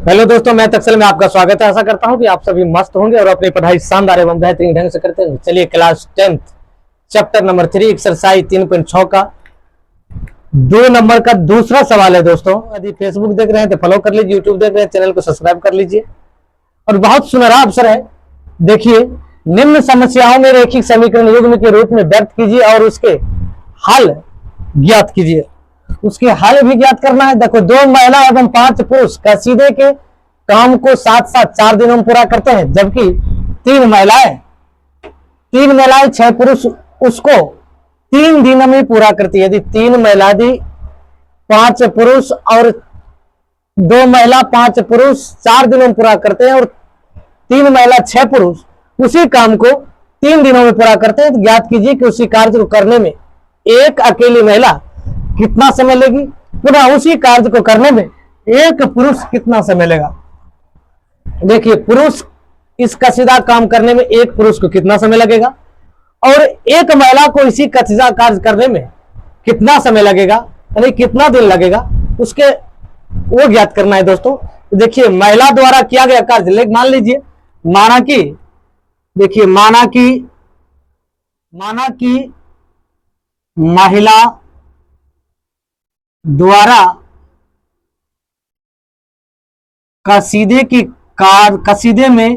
Hello दोस्तों, मैं तक्सल में आपका स्वागत है। आशा करता हूं कि आप सभी मस्त होंगे और अपनी पढ़ाई शानदार एवं बेहतरीन ढंग से करते हैं। चलिए, क्लास 10 चैप्टर नंबर 3 एक्सरसाइज 3.6 का 2 नंबर का दूसरा सवाल है। दोस्तों, यदि फेसबुक देख रहे हैं तो फॉलो कर लीजिए, यूट्यूब देख रहे हैं चैनल को सब्सक्राइब कर लीजिए। और बहुत सुनहरा अवसर है। देखिए, निम्न समस्याओं में रैखिक समीकरण युग्म के रूप में व्यक्त कीजिए और उसके हल ज्ञात कीजिए। उसके हल भी ज्ञात करना है। देखो, 2 महिला एवं 5 पुरुष कसीदे के काम को साथ साथ 4 दिनों में पूरा करते हैं, जबकि 3 महिलाएं 6 पुरुष उसको 3 दिनों में पूरा करती है। यदि 3 महिला दी 5 पुरुष और 2 महिला 5 पुरुष 4 दिनों में पूरा करते हैं और 3 महिला 6 पुरुष उसी काम को 3 दिनों में पूरा करते हैं, तो ज्ञात कीजिए कि उसी कार्य को करने में एक अकेली महिला कितना समय लेगी, पुनः उसी कार्य को करने में एक पुरुष कितना समय लेगा। देखिए, पुरुष इस कसीदा काम करने में एक पुरुष को कितना समय लगेगा और एक महिला को इसी कसीदा कार्य करने में कितना समय लगेगा, यानी कितना दिन लगेगा, उसके वो ज्ञात करना है। दोस्तों, देखिए, महिला द्वारा किया गया कार्य मान लीजिए, माना कि महिला द्वारा कसीदे में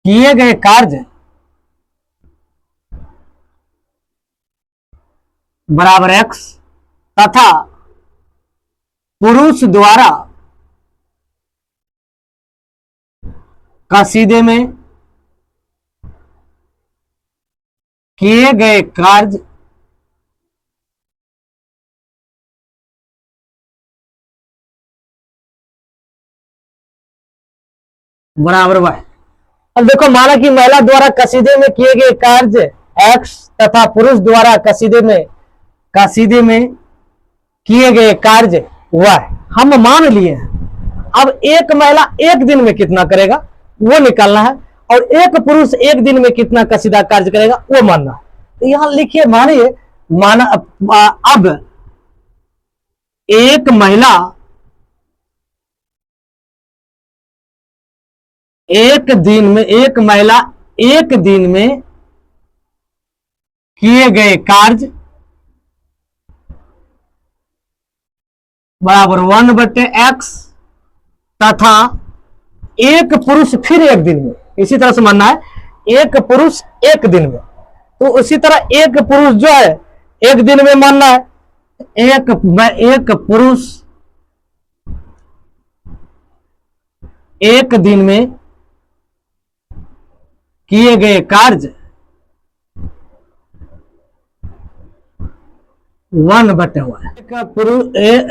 किए गए कार्य बराबर x तथा पुरुष द्वारा कसीदे में किए गए कार्य बराबर y। अब देखो, माना कि महिला द्वारा कसीदे में किए गए कार्य x तथा पुरुष द्वारा कसीदे में किए गए कार्य y हम मान लिए हैं। अब एक महिला एक दिन में कितना करेगा वो निकालना है और एक पुरुष एक दिन में कितना कसीदा कार्य करेगा वो मानना है। तो यहां लिखिए, अब एक महिला एक दिन में किए गए कार्य बराबर 1/x तथा एक पुरुष फिर एक दिन में, इसी तरह से मानना है, एक पुरुष एक दिन में। तो उसी तरह एक पुरुष जो है एक दिन में मानना है, एक पुरुष एक दिन में किए गए कार्य 1/y।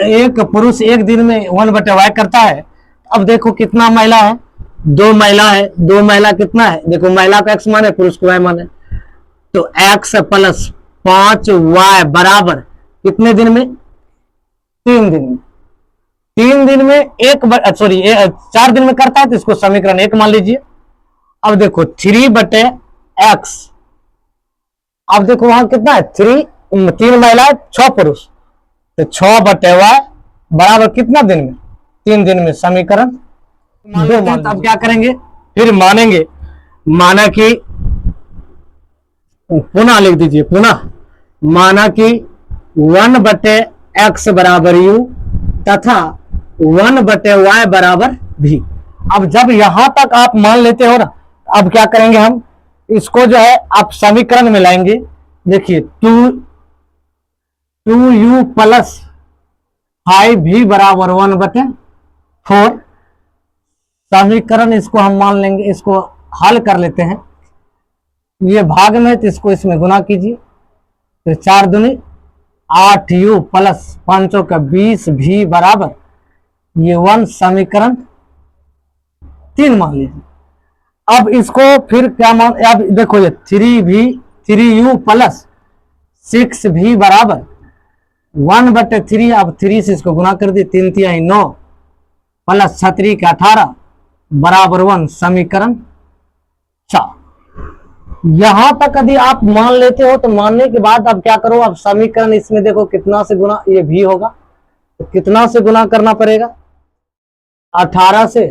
एक पुरुष एक दिन में 1/y करता है। अब देखो, कितना महिला है, 2 महिला है। 2 महिला कितना है, देखो, महिला को x माने, पुरुष को y माने, तो x + 5y बराबर कितने दिन में, 3 दिन में। 3 दिन में 4 दिन में करता है, तो इसको समीकरण 1 मान लीजिए। अब देखो, 3/x, अब देखो वहां कितना है, 3 महिला 6 पुरुष, तो 6/y बराबर कितना दिन में, 3 दिन में। समीकरण 2 मान। अब क्या करेंगे, फिर मानेंगे, माना कि पुनः लिख दीजिए, माना कि 1/x बराबर u तथा 1/y बराबर v। अब जब यहां तक आप मान लेते हो ना, अब क्या करेंगे, हम इसको जो है आप समीकरण में लाएंगे। देखिए, 2u + 5v बराबर 1/4। समीकरण इसको हम मान लेंगे, इसको हल कर लेते हैं। ये भाग में, तो इसको इसमें गुना कीजिए, तो 4 दूनी 8u + 5 का 20v बराबर ये 1। समीकरण 3 मान लीजिए। अब इसको फिर क्या अब देखो, ये 3u + 6v बराबर 1/3। अब 3 से इसको गुना कर दिए, 3 तिहाई 9 + 6 का 18 बराबर 1। समीकरण 4। यहां तक यदि आप मान लेते हो तो मानने के बाद अब क्या करो, अब समीकरण इसमें देखो कितना से गुना, ये भी होगा, तो कितना से गुना करना पड़ेगा? 18 से।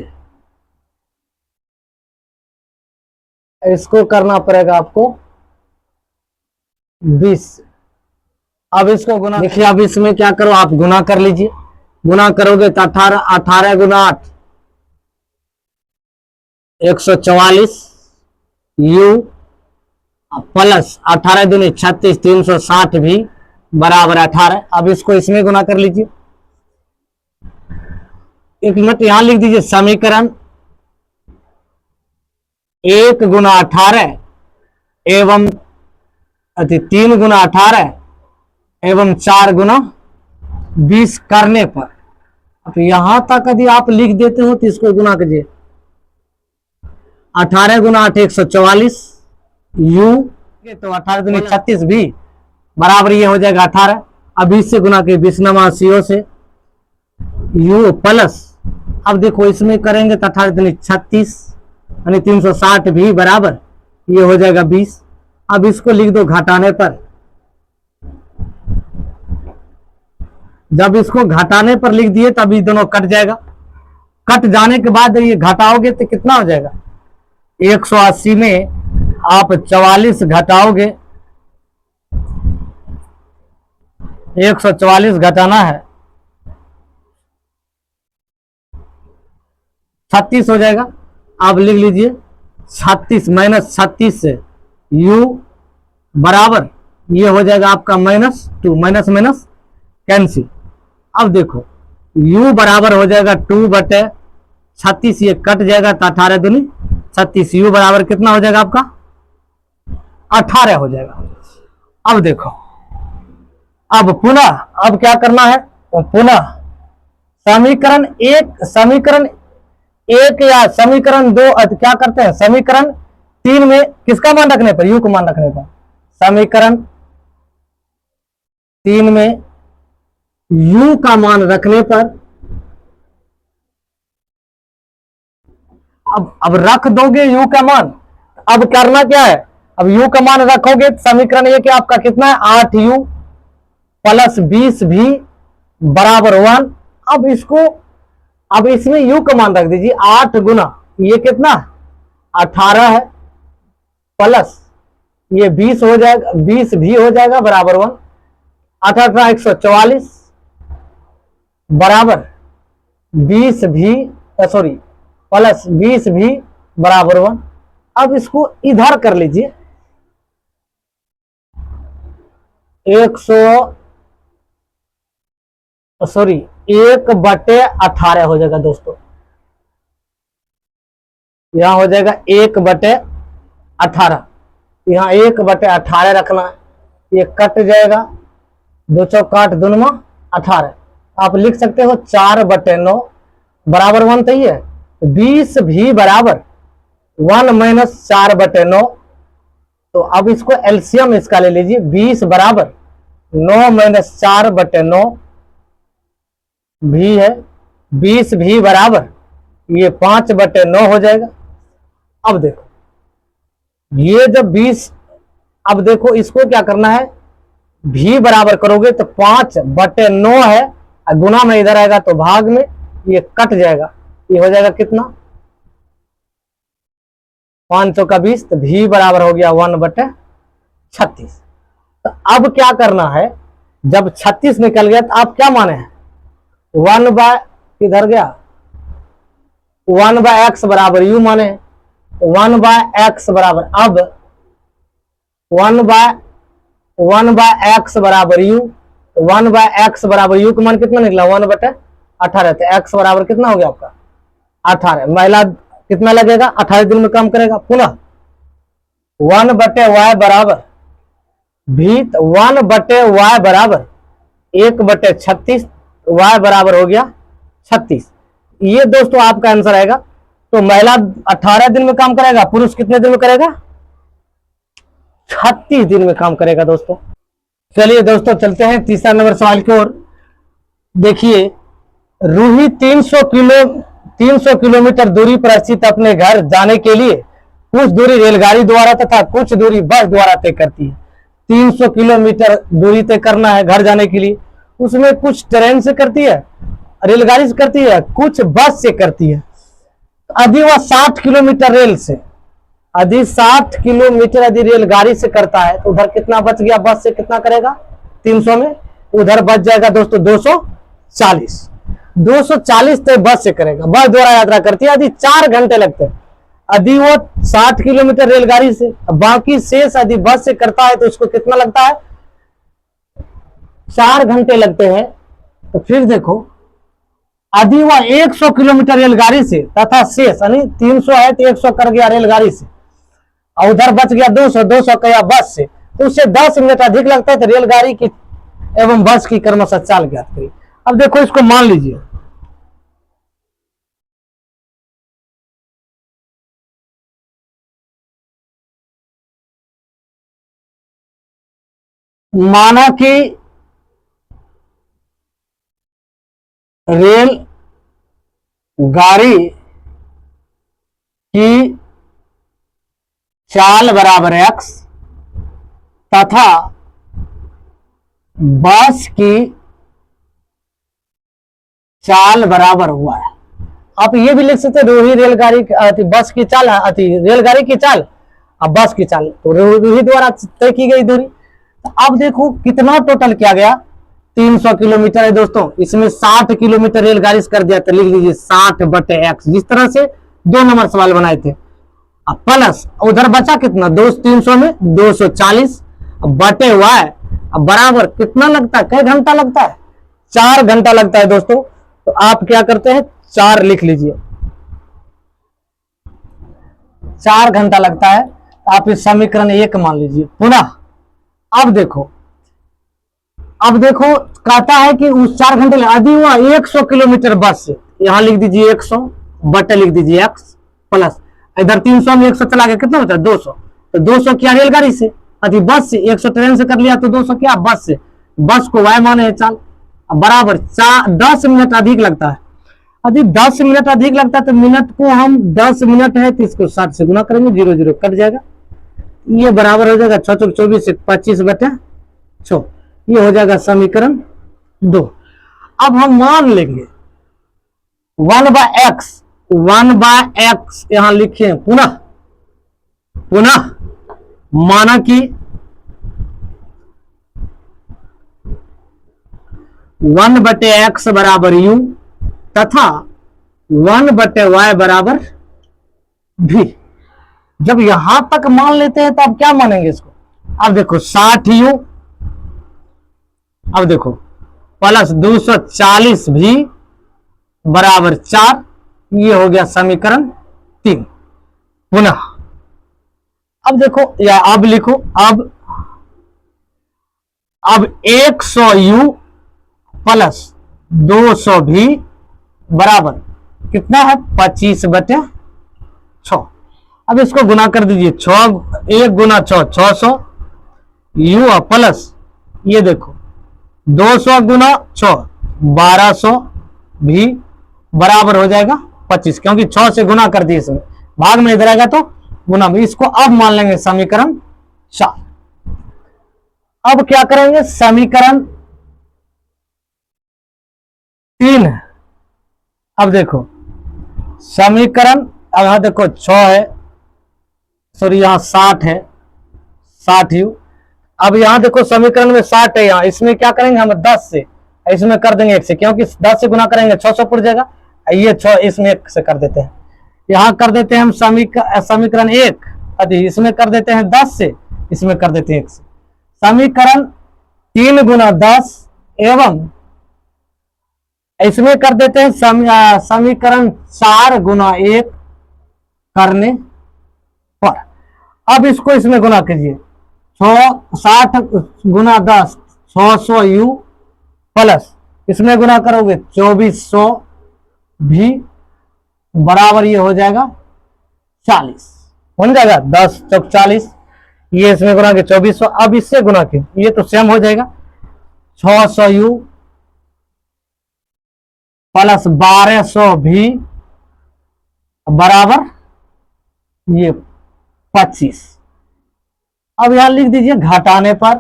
इसको करना पड़ेगा आपको 20। अब इसको गुना, देखिए अब इसमें क्या करो, आप गुना कर लीजिए। गुना करोगे तो 18 गुना 8 144 u प्लस 18 दूनी 36 360 भी बराबर 18। अब इसको इसमें गुना कर लीजिए। एक मिनट यहां लिख दीजिए, समीकरण 1 गुना 18 एवं 3 गुना 18 एवं 4 गुना 20 करने पर, अब यहां तक यदि आप लिख देते हो तो इसको गुना कीजिए। 18 गुना 8 144 u, तो 18 दूनी 36 भी बराबर ये हो जाएगा 18। अब 20 से गुना के 20 नमा 80 से u प्लस, अब देखो इसमें करेंगे तो 18 दूनी 36 यानी 360 भी बराबर ये हो जाएगा 20। अब इसको लिख दो घटाने पर। जब इसको घटाने पर लिख दिए तब ये दोनों कट जाएगा। कट जाने के बाद ये घटाओगे तो कितना हो जाएगा? 180 में आप 44 घटाओगे, 144 घटाना है 36 हो जाएगा। आप लिख लीजिए 36 माइनस 36 से u बराबर ये हो जाएगा आपका -2, माइनस माइनस कैंसिल। अब देखो u बराबर हो जाएगा 2/36, ये कट जाएगा तो 18 दूनी 36, u बराबर कितना हो जाएगा आपका? 18 हो जाएगा। अब देखो, अब पुनः अब क्या करना है? तो पुनः समीकरण एक या समीकरण 2 क्या करते हैं? समीकरण 3 में किसका मान रखने पर? u को मान रखने पर। समीकरण 3 में u का मान रखने पर अब रख दोगे u का मान। अब करना क्या है? अब u का मान रखोगे समीकरण 1 आपका कितना है? 8u प्लस 20 भी बराबर 1। अब इसको, अब इसमें u का मान रख दीजिए 8 गुना ये कितना 18 है प्लस ये 20 हो जाएगा, 20 भी हो जाएगा बराबर 1। 18 144 बराबर 20 भी सॉरी प्लस 20 भी बराबर 1। अब इसको इधर कर लीजिए 1/18 हो जाएगा दोस्तों। यहां हो जाएगा 1/18, यहां 1/18 रखना है। ये कट जाएगा, 2 चौक 8 दूनमा 18। आप लिख सकते हो 4/9 बराबर 1 तो ही है। 20 भी बराबर 1 माइनस 4/9। तो अब इसको एलसीएम इसका ले लीजिए। 20 बराबर 9 माइनस 4/9 भी है। 20 भी बराबर ये 5/9 हो जाएगा। अब देखो ये जब 20, अब देखो इसको क्या करना है? भी बराबर करोगे तो 5/9 है, गुना में इधर आएगा तो भाग में, ये कट जाएगा। ये हो जाएगा कितना? 5 चौका 20, तो भी बराबर हो गया 1/36। तो अब क्या करना है? जब 36 निकल गया तो आप क्या माने हैं? 1 बाय किधर गया? 1/x बराबर u माने 1/x बराबर, अब 1/x बराबर u, 1/x बराबर u का मान कितना निकला? 1/18। तो x बराबर कितना हो गया आपका? 18। महिला कितना लगेगा? 18 दिन में काम करेगा। पुनः 1/y बराबर भी, 1/y बराबर 1/36, y बराबर हो गया 36। ये दोस्तों आपका आंसर आएगा। तो महिला 18 दिन में काम करेगा, पुरुष कितने दिन में करेगा? 36 दिन में काम करेगा दोस्तों। चलिए दोस्तों चलते हैं तीसरा नंबर सवाल की ओर। देखिए, रूही 300 किलोमीटर दूरी पर स्थित अपने घर जाने के लिए कुछ दूरी रेलगाड़ी द्वारा तथा कुछ दूरी बस द्वारा तय करती है। 300 किलोमीटर दूरी तय करना है घर जाने के लिए, उसमें कुछ ट्रेन से करती है, रेलगाड़ी से करती है, कुछ बस से करती है। यदि वह 60 किलोमीटर रेल से, यदि 60 किलोमीटर यदि रेलगाड़ी से करता है तो उधर कितना बच गया, बस से कितना करेगा 300 में, उधर बच जाएगा दोस्तों 240। 240 तो बस से करेगा, बस द्वारा यात्रा करती है, यदि 4 घंटे लगते हैं। यदि वो 60 किलोमीटर रेलगाड़ी से, बाकी शेष यदि बस से करता है तो उसको कितना लगता है, 4 घंटे लगते हैं। तो फिर देखो, यदि वह 100 किलोमीटर रेलगाड़ी से तथा शेष यानी 300 है तो 100 कर गया रेलगाड़ी से, और उधर बच गया 200, 200 गया बस से, तो उससे 10 मिनट अधिक लगता है। तो रेलगाड़ी की एवं बस की क्रमशः चाल ज्ञात करिए। अब देखो इसको मान लीजिए, माना कि रेल गाड़ी की चाल बराबर x तथा बस की चाल बराबर हुआ है। आप ये भी लिख सकते हैं रोही रेलगाड़ी बस की चाल, रेलगाड़ी की चाल और बस की चाल, तो रोही द्वारा तय की गई दूरी। तो अब देखो कितना टोटल किया गया, 300 किलोमीटर है दोस्तों। इसमें 60 किलोमीटर रेलगाड़ी से कर दिया, तो लिख लीजिए 60/x, जिस तरह से 2 नंबर सवाल बनाए थे। अब प्लस उधर बचा कितना, 300 में 240 बटे y, अब बराबर कितना लगता है, कई घंटा लगता है, 4 घंटा लगता है दोस्तों। तो आप क्या करते हैं, 4 लिख लीजिए, 4 घंटा लगता है। तो आप इस समीकरण 1 मान लीजिए पुनः। अब देखो कहता है कि उस 4 घंटे यदि हुआ 100 किलोमीटर बस से, यहां लिख दीजिए 100 बटे लिख दीजिए x प्लस इधर 300 में 100 चला गया, कितना होता है 200। तो 200 क्या रेलगाड़ी से, यदि बस से 100 ट्रेन से कर लिया, तो 200 क्या बस से, बस को y माने है चाल, बराबर 10 मिनट अधिक लगता है। यदि 10 मिनट अधिक लगता है तो मिनट को हम 10 मिनट है तो इसको 60 से गुना करेंगे, 0 0 कट जाएगा, ये बराबर हो जाएगा 6 24 25/6, ये हो जाएगा समीकरण 2। अब हम मान लेंगे 1/x, 1/x यहां लिखे पुनः माना कि 1/x बराबर u तथा 1/y बराबर v। जब यहां तक मान लेते हैं तो अब क्या मानेंगे इसको, अब देखो 60u, अब देखो प्लस 240 भी बराबर 4, ये हो गया समीकरण 3। पुनः अब देखो, या अब लिखो, अब 100u प्लस 200 भी बराबर कितना है 25/6। अब इसको गुना कर दीजिए, 1 गुना 6 600 u प्लस ये देखो 200 गुना 6 1200 भी बराबर हो जाएगा 25, क्योंकि 6 से गुना कर दिए, इसमें भाग में इधर आएगा तो गुना में। इसको अब मान लेंगे समीकरण 4। अब क्या करेंगे, समीकरण 3। अब देखो समीकरण, अब यहां देखो 6 है, सॉरी यहां 60 है, 60u। अब यहां देखो समीकरण में 60 है, यहां इसमें क्या करेंगे हम 10 से, इसमें कर देंगे 1 से, क्योंकि 10 से गुना करेंगे 600 पुर जाएगा, ये 6 इसमें 1 से कर देते हैं। यहां कर देते हैं हम समीकरण 1, इसमें कर देते हैं 10 से, इसमें कर देते हैं 1 से। समीकरण 3 गुना 10 एवं इसमें कर देते हैं समीकरण 4 गुना 1 करने पर। अब इसको इसमें गुना कीजिए, 60 गुना 10 600u प्लस इसमें गुना करोगे 2400 भी बराबर ये हो जाएगा 40, हो जाएगा 10 चौक 40, ये इसमें गुना के 2400। अब इससे गुना के ये तो सेम हो जाएगा, 600u प्लस 1200 भी बराबर ये 25। अब यहां लिख दीजिए घटाने पर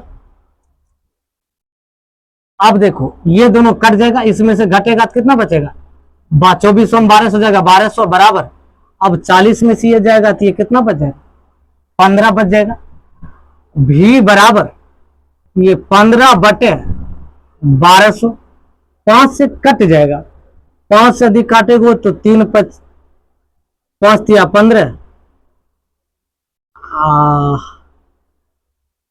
अब देखो ये दोनों कट जाएगा, इसमें से घटेगा तो कितना बचेगा, 2400 में 1200 जाएगा, 1200 बराबर। अब 40 में से ये जाएगा तो ये कितना बच जाएगा, 15 बच जाएगा। भी बराबर ये 15/1200, 5 से कट जाएगा, 5 से अधिक काटेगो तो 3×5 = 15,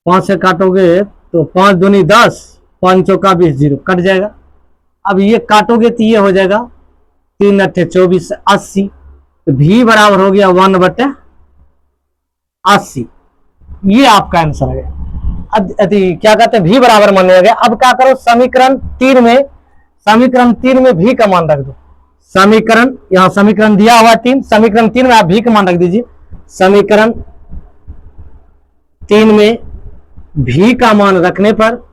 5 से काटोगे तो 5 दूनी 10, 5 चौका 20, 0 कट जाएगा। अब ये काटोगे तो ये हो जाएगा 3 × 8 = 24, 80। तो भी बराबर हो गया 1/80। ये आपका आंसर है। अब क्या कहते हैं, भी बराबर मान लिया गया। अब क्या करो, समीकरण 3 में भी का मान रख दो। समीकरण, यहां समीकरण दिया हुआ 3, समीकरण 3 में आप भी का मान रख दीजिए। समीकरण 3 में भी का मान रखने पर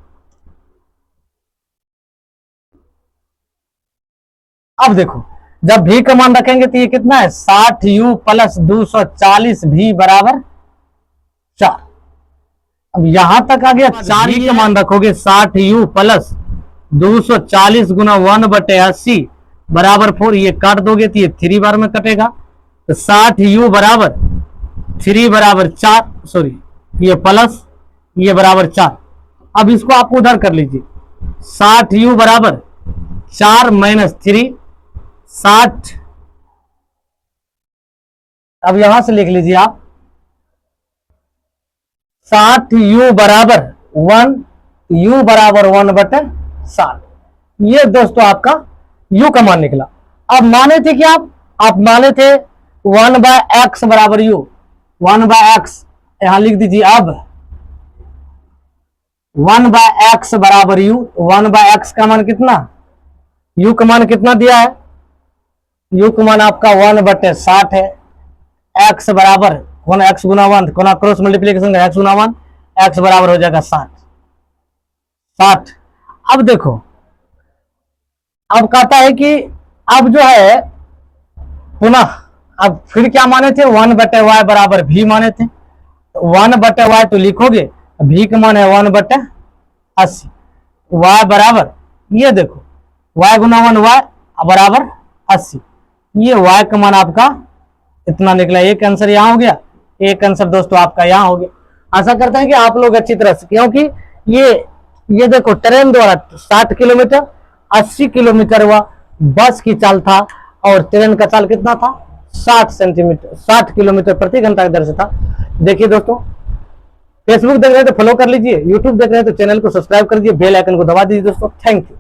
अब देखो, जब भी का मान रखेंगे तो ये कितना है, 60u + 240 भी बराबर 4। अब यहां तक आ गया, 4 ही का मान रखोगे, 60u + 240 × 1/80 बराबर 4। ये काट दोगे तो ये 3 बार में कटेगा, तो 60u बराबर 3 बराबर 4, सॉरी ये प्लस ये बराबर 4। अब इसको आप उधर कर लीजिए, 60u बराबर 4 - 3, 60। अब यहां से लिख लीजिए आप, 60u बराबर 1, u बराबर 1/60। ये दोस्तों आपका u का मान निकला। अब माने थे कि आप माने थे 1/x बराबर u, 1/x यहां लिख दीजिए। अब 1/x बराबर u, 1/x का मान कितना, u का मान कितना दिया है, u का मान आपका 1/60 है। x बराबर कोना x गुना 1, कोना क्रॉस मल्टीप्लीकेशन का x गुना 1, x बराबर हो जाएगा 60। अब देखो, अब कहता है कि अब जो है पुनः, अब फिर क्या माने थे, 1/y बराबर भी माने थे। 1/y तो लिखोगे, भी का मान है 1/80, y बराबर ये देखो, y गुना 1 y बराबर 80। ये y का मान आपका इतना निकला। एक आंसर यहाँ हो गया, एक आंसर दोस्तों आपका यहाँ हो गया। आशा करते हैं कि आप लोग अच्छी तरह से, क्योंकि ये देखो ट्रेन द्वारा 60 किलोमीटर 80 किलोमीटर हुआ बस की चाल था, और ट्रेन का चाल कितना था, 60 किलोमीटर प्रति घंटा की दर से था। देखिए दोस्तों, फेसबुक देख रहे हैं तो फॉलो कर लीजिए, यूट्यूब देख रहे हैं तो चैनल को सब्सक्राइब कर लीजिए, बेल आइकन को दबा दीजिए दोस्तों। Thank you.